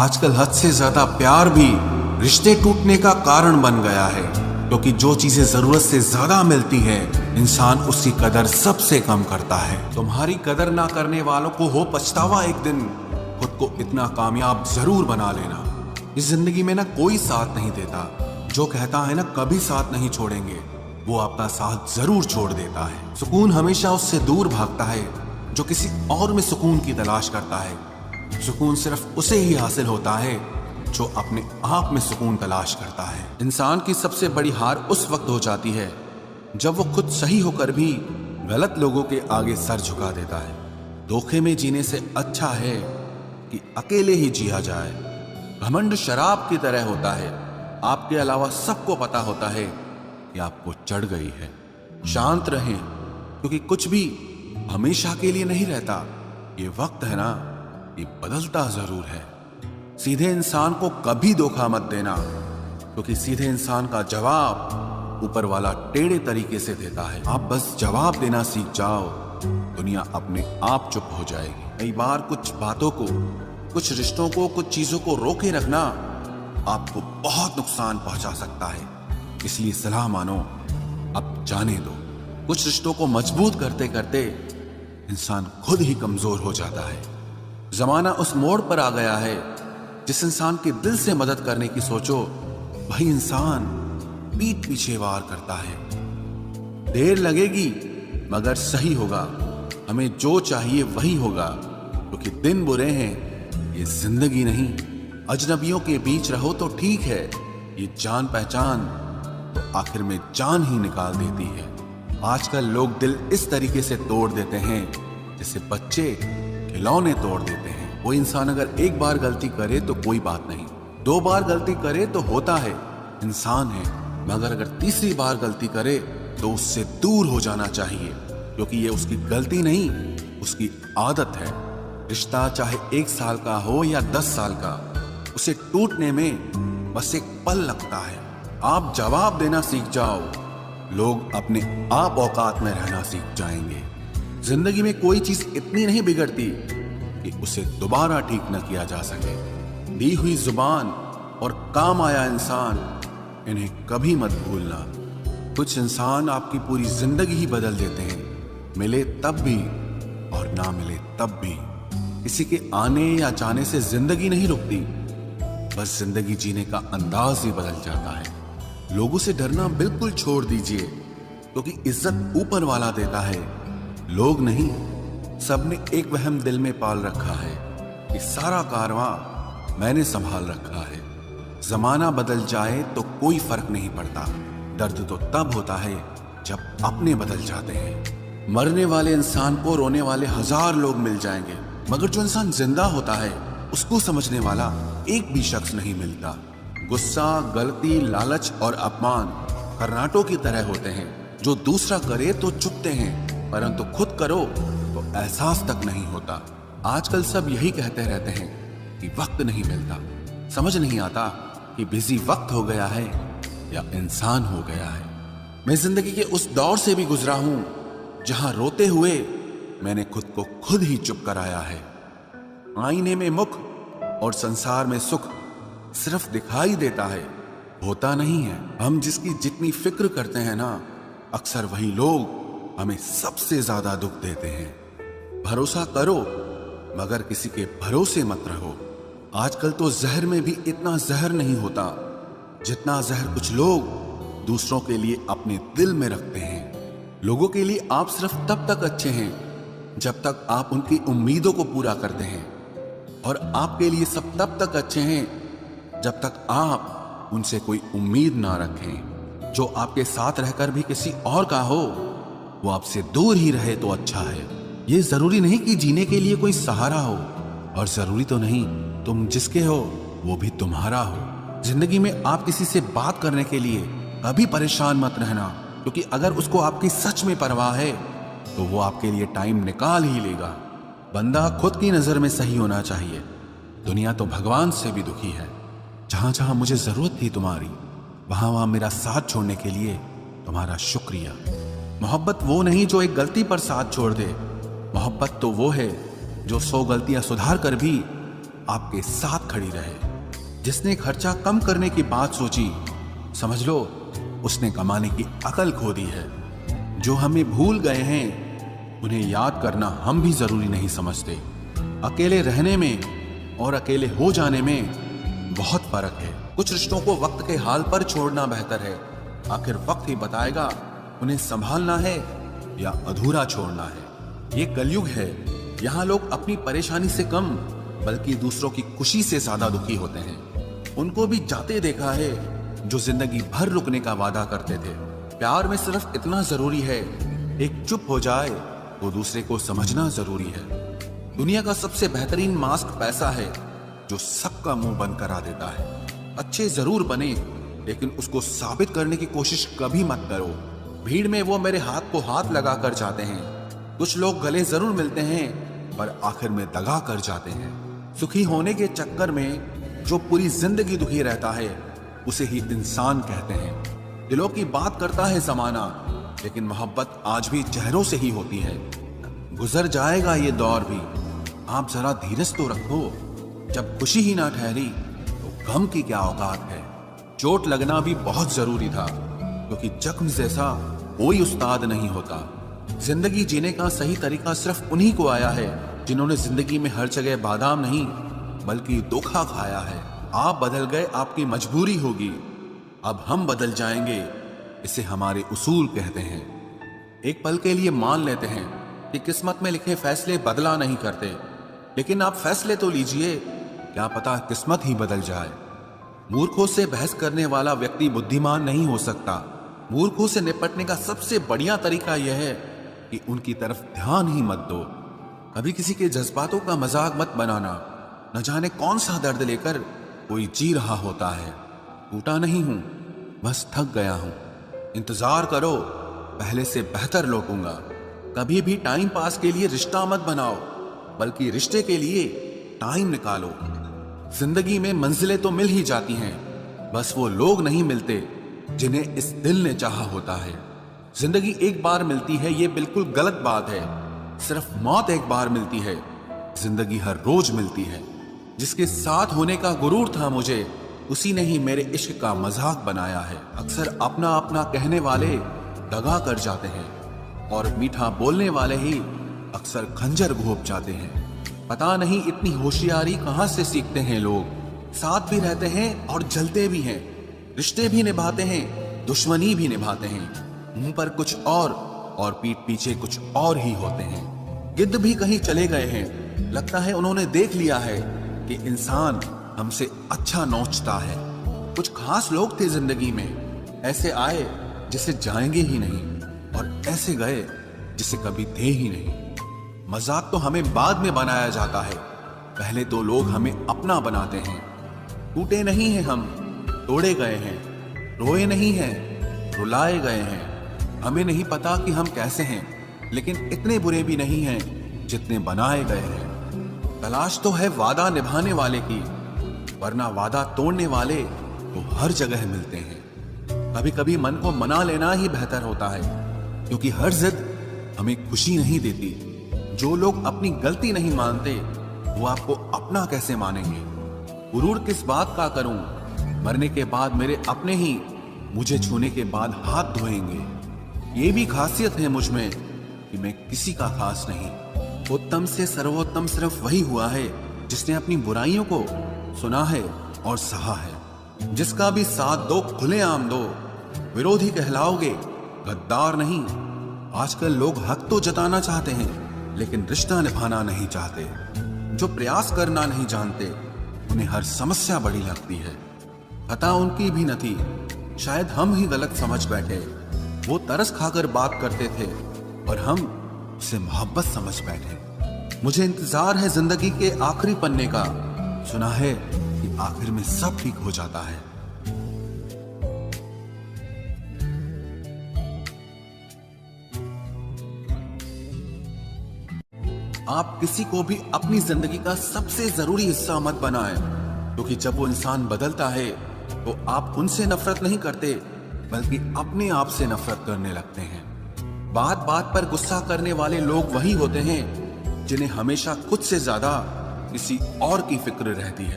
आजकल हद से ज्यादा प्यार भी रिश्ते टूटने का कारण बन गया है, क्योंकि जो चीजें जरूरत से ज्यादा मिलती है इंसान उसकी कदर सबसे कम करता है। तुम्हारी कदर ना करने वालों को हो पछतावा एक दिन, खुद को इतना कामयाब जरूर बना लेना। इस जिंदगी में ना कोई साथ नहीं देता, जो कहता है ना कभी साथ नहीं छोड़ेंगे, वो आपका साथ जरूर छोड़ देता है। सुकून हमेशा उससे दूर भागता है जो किसी और में सुकून की तलाश करता है। सुकून सिर्फ उसे ही हासिल होता है जो अपने आप में सुकून तलाश करता है। इंसान की सबसे बड़ी हार उस वक्त हो जाती है जब वो खुद सही होकर भी गलत लोगों के आगे सर झुका देता है। धोखे में जीने से अच्छा है कि अकेले ही जिया जाए। घमंड शराब की तरह होता है, आपके अलावा सबको पता होता है कि आपको चढ़ गई है। शांत रहें, क्योंकि कुछ भी हमेशा के लिए नहीं रहता। ये वक्त है ना, ये बदलता जरूर है। सीधे इंसान को कभी धोखा मत देना, क्योंकि सीधे इंसान का जवाब ऊपर वाला टेढ़े तरीके से देता है। आप बस जवाब देना सीख जाओ, दुनिया अपने आप चुप हो जाएगी। कई बार कुछ बातों को, कुछ रिश्तों को, कुछ चीजों को रोके रखना आपको बहुत नुकसान पहुंचा सकता है। इसलिए सलाह मानो, अब जाने दो। कुछ रिश्तों को मजबूत करते करते इंसान खुद ही कमजोर हो जाता है। जमाना उस मोड़ पर आ गया है, जिस इंसान के दिल से मदद करने की सोचो, वही इंसान पीठ पीछे वार करता है। देर लगेगी मगर सही होगा, हमें जो चाहिए वही होगा, क्योंकि दिन बुरे हैं, ये जिंदगी नहीं। अजनबियों के बीच रहो तो ठीक है, ये जान पहचान तो आखिर में जान ही निकाल देती है। आजकल लोग दिल इस तरीके से तोड़ देते हैं जैसे बच्चे खिलौने तोड़ देते हैं। वो इंसान अगर एक बार गलती करे तो कोई बात नहीं, 2 बार गलती करे तो होता है, इंसान है। मगर अगर तीसरी बार गलती करे तो उससे दूर हो जाना चाहिए, क्योंकि ये उसकी गलती नहीं, उसकी आदत है। रिश्ता चाहे 1 साल का हो या 10 साल का, उसे टूटने में बस एक पल लगता है। आप जवाब देना सीख जाओ, लोग अपने आप औकात में रहना सीख जाएंगे। जिंदगी में कोई चीज इतनी नहीं बिगड़ती कि उसे दोबारा ठीक न किया जा सके। दी हुई जुबान और काम आया इंसान, इन्हें कभी मत भूलना। कुछ इंसान आपकी पूरी जिंदगी ही बदल देते हैं, मिले तब भी और ना मिले तब भी। किसी के आने या जाने से जिंदगी नहीं रुकती, बस जिंदगी जीने का अंदाज ही बदल जाता है। लोगों से डरना बिल्कुल छोड़ दीजिए, क्योंकि इज्जत ऊपर वाला देता है, लोग नहीं। सबने एक वहम दिल में पाल रखा है कि सारा कारवां मैंने संभाल रखा है। जमाना बदल जाए तो कोई फर्क नहीं पड़ता, दर्द तो तब होता है जब अपने बदल जाते हैं। मरने वाले इंसान को रोने वाले 1000 लोग मिल जाएंगे, मगर जो इंसान जिंदा होता है उसको समझने वाला एक भी शख्स नहीं मिलता। गुस्सा, गलती, लालच और अपमान कर्नाटों की तरह होते हैं, जो दूसरा करे तो चुपते हैं, परंतु खुद करो तो एहसास तक नहीं होता। आजकल सब यही कहते रहते हैं कि वक्त नहीं मिलता। समझ नहीं आता कि बिजी वक्त हो गया है या इंसान हो गया है। मैं जिंदगी के उस दौर से भी गुजरा हूं जहां रोते हुए मैंने खुद को खुद ही चुप कराया है। आईने में मुख और संसार में सुख सिर्फ दिखाई देता है, होता नहीं है। हम जिसकी जितनी फिक्र करते हैं ना, अक्सर वही लोग हमें सबसे ज्यादा दुख देते हैं। भरोसा करो मगर किसी के भरोसे मत रहो। आजकल तो जहर में भी इतना जहर नहीं होता जितना जहर कुछ लोग दूसरों के लिए अपने दिल में रखते हैं। लोगों के लिए आप सिर्फ तब तक अच्छे हैं जब तक आप उनकी उम्मीदों को पूरा करते हैं, और आपके लिए सब तब तक अच्छे हैं जब तक आप उनसे कोई उम्मीद ना रखें। जो आपके साथ रहकर भी किसी और का हो, वो आपसे दूर ही रहे तो अच्छा है। ये जरूरी नहीं कि जीने के लिए कोई सहारा हो, और जरूरी तो नहीं तुम जिसके हो वो भी तुम्हारा हो। जिंदगी में आप किसी से बात करने के लिए कभी परेशान मत रहना, क्योंकि अगर उसको आपकी सच में परवाह है तो वो आपके लिए टाइम निकाल ही लेगा। बंदा खुद की नजर में सही होना चाहिए, दुनिया तो भगवान से भी दुखी है। जहां जहां मुझे जरूरत थी तुम्हारी, वहां वहां मेरा साथ छोड़ने के लिए तुम्हारा शुक्रिया। मोहब्बत वो नहीं जो एक गलती पर साथ छोड़ दे, मोहब्बत तो वो है जो 100 गलतियां सुधार कर भी आपके साथ खड़ी रहे। जिसने खर्चा कम करने की बात सोची, समझ लो उसने कमाने की अकल खो दी है। जो हमें भूल गए हैं उन्हें याद करना हम भी जरूरी नहीं समझते। अकेले रहने में और अकेले हो जाने में बहुत फर्क है। कुछ रिश्तों को वक्त के हाल पर छोड़ना बेहतर है। आखिर वक्त ही बताएगा उन्हें संभालना है या अधूरा छोड़ना है। ये कलयुग है, यहाँ लोग अपनी परेशानी से कम बल्कि दूसरों की खुशी से ज्यादा दुखी होते हैं। उनको भी जाते देखा है जो जिंदगी भर रुकने का वादा करते थे। प्यार में सिर्फ इतना जरूरी है, एक चुप हो जाए तो दूसरे को समझना जरूरी है। दुनिया का सबसे बेहतरीन मास्क पैसा है जो सबका मुंह बंद करा देता है। अच्छे जरूर बने लेकिन उसको साबित करने की कोशिश कभी मत करो। भीड़ में वो मेरे हाथ को हाथ लगा कर जाते हैं। कुछ लोग गले जरूर मिलते हैं पर आखिर में दगा कर जाते हैं। सुखी होने के चक्कर में जो पूरी जिंदगी दुखी रहता है उसे ही इंसान कहते हैं। दिलों की बात करता है जमाना, लेकिन मोहब्बत आज भी चेहरों से ही होती है। गुजर जाएगा ये दौर भी, आप जरा धीरज तो रखो। जब खुशी ही ना ठहरी तो गम की क्या औकात है। चोट लगना भी बहुत जरूरी था, क्योंकि जख्म जैसा कोई उस्ताद नहीं होता। जिंदगी जीने का सही तरीका सिर्फ उन्हीं को आया है जिन्होंने जिंदगी में हर जगह बादाम नहीं बल्कि धोखा खाया है। आप बदल गए, आपकी मजबूरी होगी, अब हम बदल जाएंगे, इसे हमारे उसूल कहते हैं। एक पल के लिए मान लेते हैं कि किस्मत में लिखे फैसले बदला नहीं करते, लेकिन आप फैसले तो लीजिए, क्या पता किस्मत ही बदल जाए। मूर्खों से बहस करने वाला व्यक्ति बुद्धिमान नहीं हो सकता। मूर्खों से निपटने का सबसे बढ़िया तरीका यह है कि उनकी तरफ ध्यान ही मत दो। कभी किसी के जज्बातों का मजाक मत बनाना। न जाने कौन सा दर्द लेकर कोई जी रहा होता है। टूटा नहीं हूं, बस थक गया हूं। इंतजार करो, पहले से बेहतर लौटूंगा। कभी भी टाइम पास के लिए रिश्ता मत बनाओ, बल्कि रिश्ते के लिए टाइम निकालो। जिंदगी में मंजिलें तो मिल ही जाती हैं, बस वो लोग नहीं मिलते जिन्हें इस दिल ने चाहा होता है। जिंदगी एक बार मिलती है, ये बिल्कुल गलत बात है। सिर्फ मौत एक बार मिलती है, जिंदगी हर रोज मिलती है। जिसके साथ होने का गुरूर था मुझे, उसी ने ही मेरे इश्क का मजाक बनाया है। अक्सर अपना अपना कहने वाले दगा कर जाते हैं और मीठा बोलने वाले ही अक्सर खंजर घोंप जाते हैं। पता नहीं इतनी होशियारी कहां से सीखते हैं लोग। साथ भी रहते हैं और जलते भी हैं, रिश्ते भी निभाते हैं, दुश्मनी भी निभाते हैं। मुंह पर कुछ और पीठ पीछे कुछ और ही होते हैं। गिद्ध भी कहीं चले गए हैं, लगता है उन्होंने देख लिया है कि इंसान हमसे अच्छा नोचता है। कुछ खास लोग थे जिंदगी में, ऐसे आए जिसे जाएंगे ही नहीं और ऐसे गए जिसे कभी थे ही नहीं। मजाक तो हमें बाद में बनाया जाता है, पहले तो लोग हमें अपना बनाते हैं। टूटे नहीं हैं हम, तोड़े गए हैं। रोए नहीं हैं, रुलाए गए हैं। हमें नहीं पता कि हम कैसे हैं, लेकिन इतने बुरे भी नहीं हैं जितने बनाए गए हैं। तलाश तो है वादा निभाने वाले की, वरना वादा तोड़ने वाले तो हर जगह मिलते हैं। कभी कभी मन को मना लेना ही बेहतर होता है, क्योंकि हर जिद हमें खुशी नहीं देती। जो लोग अपनी गलती नहीं मानते वो आपको अपना कैसे मानेंगे। गुरूर किस बात का करूं, मरने के बाद मेरे अपने ही मुझे छूने के बाद हाथ धोएंगे। ये भी खासियत है मुझ में कि मैं किसी का खास नहीं। उत्तम से सर्वोत्तम सिर्फ वही हुआ है जिसने अपनी बुराइयों को सुना है और सहा है। जिसका भी साथ दो खुलेआम दो, विरोधी कहलाओगे, गद्दार नहीं। आजकल लोग हक तो जताना चाहते हैं लेकिन रिश्ता निभाना नहीं चाहते। जो प्रयास करना नहीं जानते उन्हें हर समस्या बड़ी लगती है। खता उनकी भी न थी, शायद हम ही गलत समझ बैठे। वो तरस खाकर बात करते थे और हम उसे मोहब्बत समझ बैठे। मुझे इंतजार है जिंदगी के आखिरी पन्ने का, सुना है कि आखिर में सब ठीक हो जाता है। आप किसी को भी अपनी जिंदगी का सबसे जरूरी हिस्सा मत बनाएं, क्योंकि जब वो इंसान बदलता है तो आप उनसे नफरत नहीं करते बल्कि अपने आप से नफरत करने लगते हैं। बात बात पर गुस्सा करने वाले लोग वही होते हैं जिन्हें हमेशा खुद से ज्यादा किसी और की फिक्र रहती है।